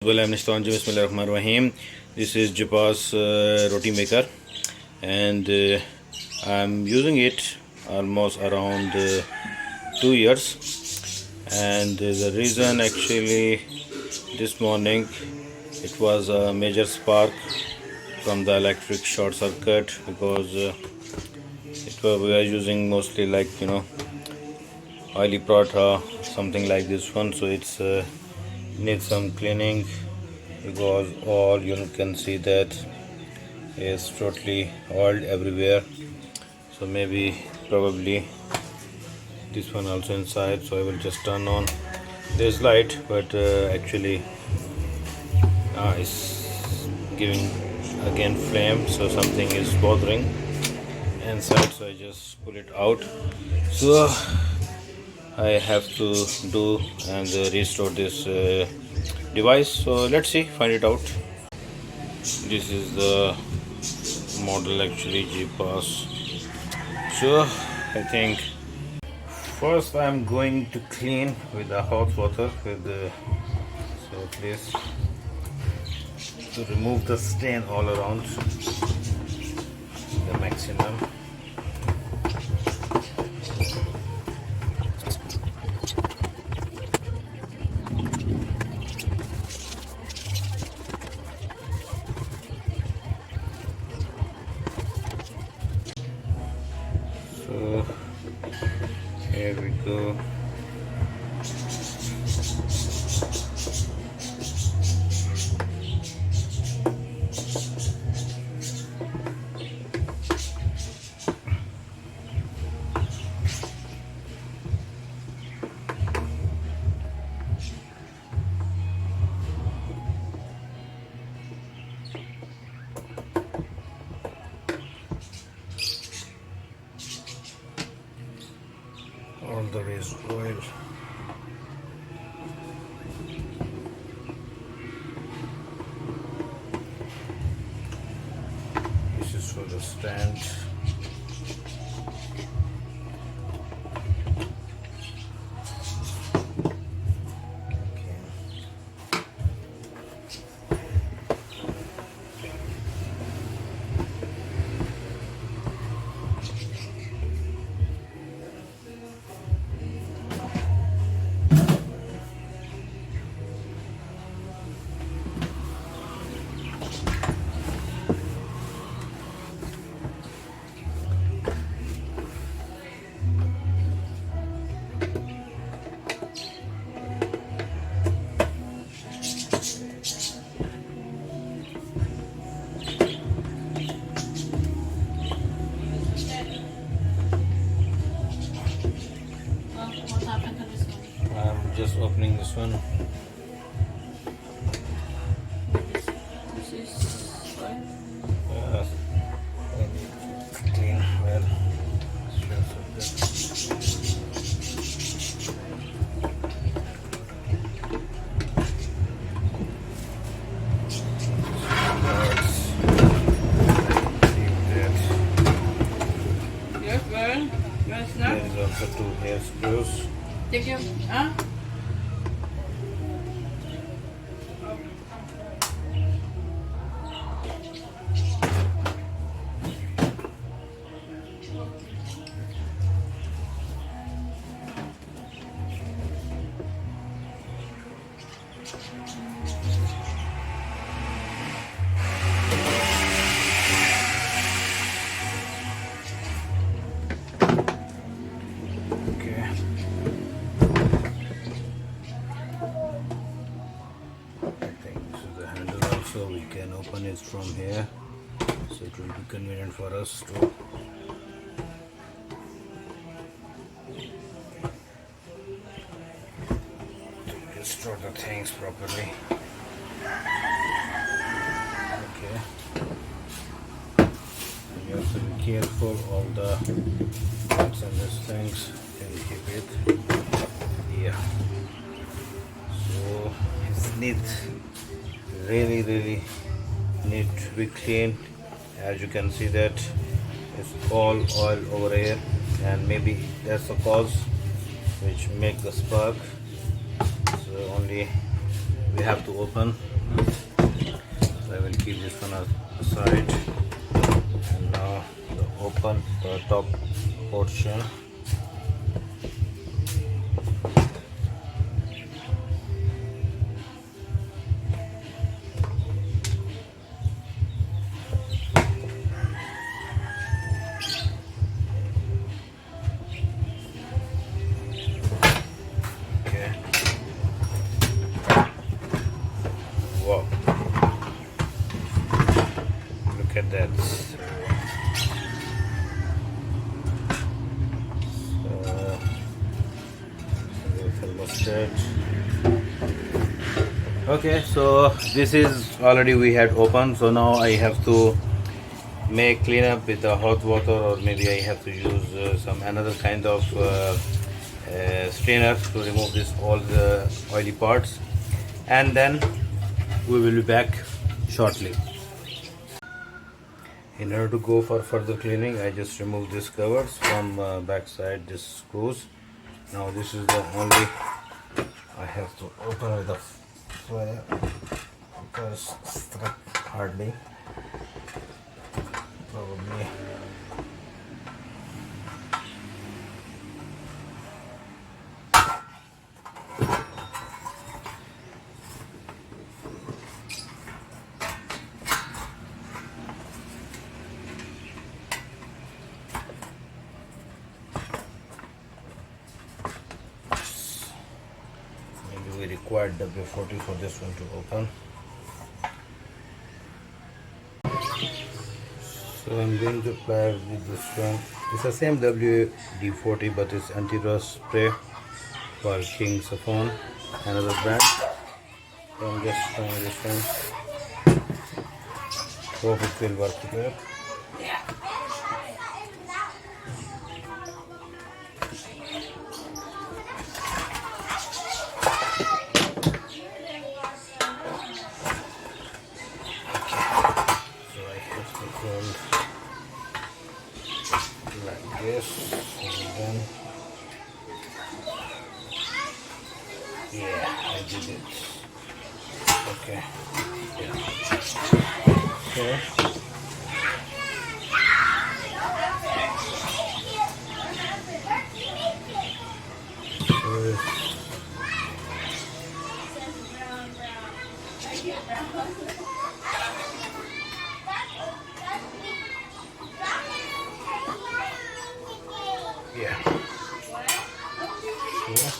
Bismillahirrahmanirrahim. This is Geepas roti maker, and I'm using it almost around 2 years. And the reason, actually, this morning it was a major spark from the electric short circuit, because we are using mostly, like, oily paratha, something like this one. So it's needs some cleaning, because all you can see that is totally oiled everywhere. So maybe probably this one also inside. So I will just turn on this light, but actually it's giving again flame, so something is bothering inside. So I just pull it out. So I have to do and restore this device. So let's see, find it out. This is the model, actually, Geepas. So I think first I'm going to clean with the hot water with the, so at least to remove the stain all around the maximum. So here we go. All the waste oil. This is for the stand. I'm just opening this one. This is what? I need to clean well. Yes, well, yes, There not. is also 2 hair screws. Take your, huh? Okay. I think this is the handle also. We can open it from here, so it will be convenient for us to store the things properly. Okay. And you have to be careful all the nuts and these things. Can you keep it? Yeah. So it's neat. Really need to be cleaned. As you can see that it's all oil over here, and maybe that's the cause which make the spark. So only we have to open So I will keep this one aside. And now open the top portion. Okay. Wow. Look at that. Thermostat. Okay, so this is already we had opened, so now I have to make clean up with the hot water, or maybe I have to use some another kind of strainer to remove this all the oily parts, and then we will be back shortly. In order to go for further cleaning, I just remove these covers from back side, this screws. Now this is the only I have to open with the fire because it's stuck hardly. Probably. We required W40 for this one to open. So I'm going to apply with this one. It's the same WD-40, but it's anti-rust spray for King Saffron, another brand. So I'm just trying this one. Hope it will work together. Like this, and then yeah, I did it. Okay, yeah. Okay. Yeah. Yeah.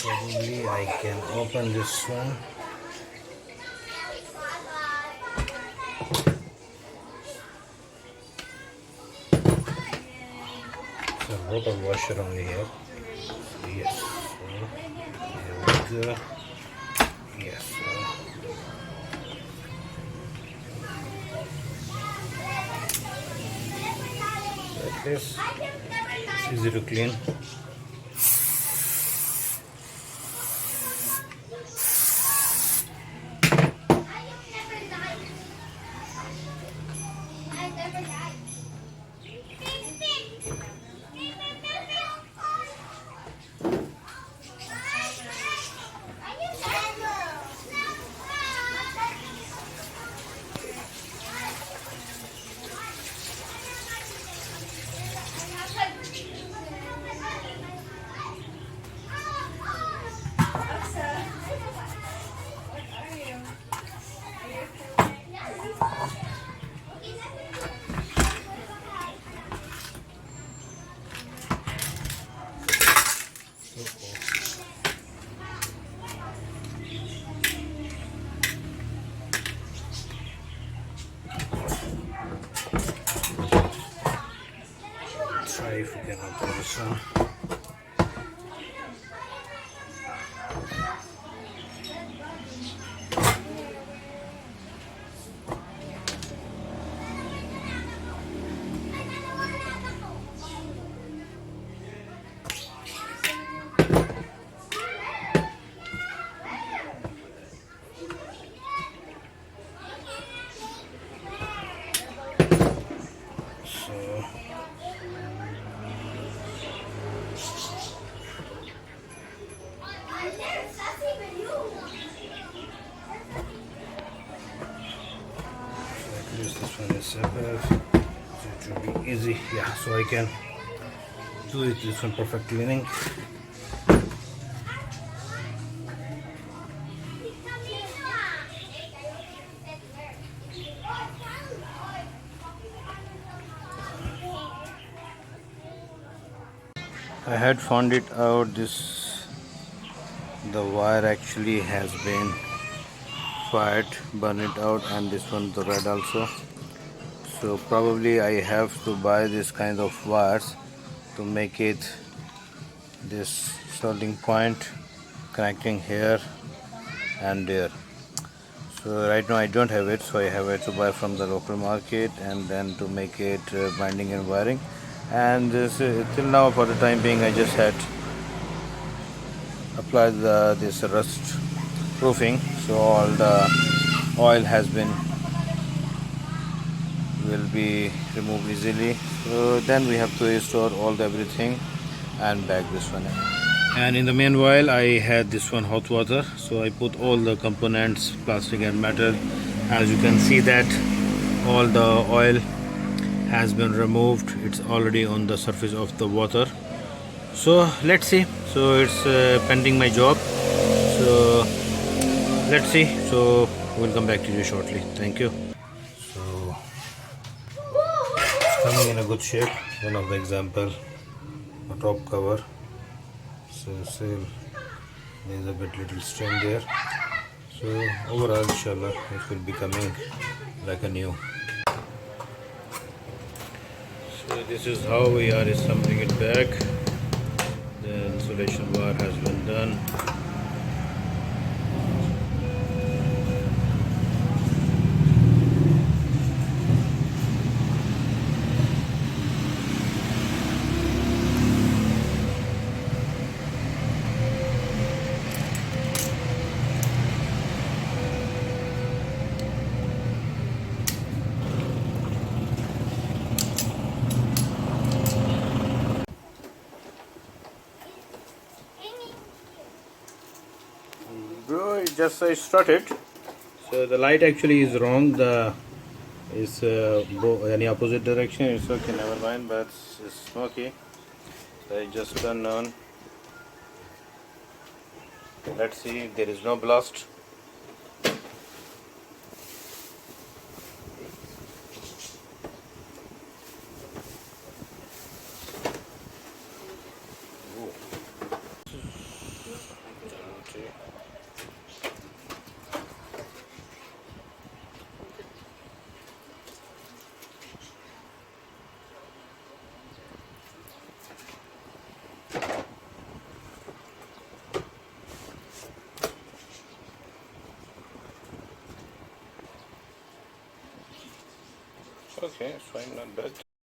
Probably I can open this one. It's a rubber washer only here. Yes. So, here we go. Yes. Like this. It's easy to clean. if we can open this one. So at least this one is separate, so it should be easy. Yeah, so I can do it this one perfect cleaning. I had found it out, the wire actually has been fired, burn it out, and this one the red also. So probably I have to buy this kind of wires to make it this soldering point connecting here and there. So right now I don't have it, so I have to buy from the local market and then to make it binding and wiring. And this till now, for the time being, I just had applied this rust proofing, so all the oil will be removed easily. So then we have to restore all everything and bag this one. And in the meanwhile, I had this one hot water, so I put all the components, plastic and metal. As you can see that all the oil has been removed, it's already on the surface of the water. So let's see. So it's pending my job, so let's see. So we'll come back to you shortly. Thank you. So it's coming in a good shape. One of the example, a top cover, so still there's a bit little stain there. So overall, inshallah, it will be coming like a new. So this is how we are assembling it back. The insulation bar has been done. Bro, it just started. So the light actually is wrong. The is any opposite direction. It's okay, never mind. But it's smoky. So I just turn on. Let's see if there is no blast. Okay, it's fine, not bad.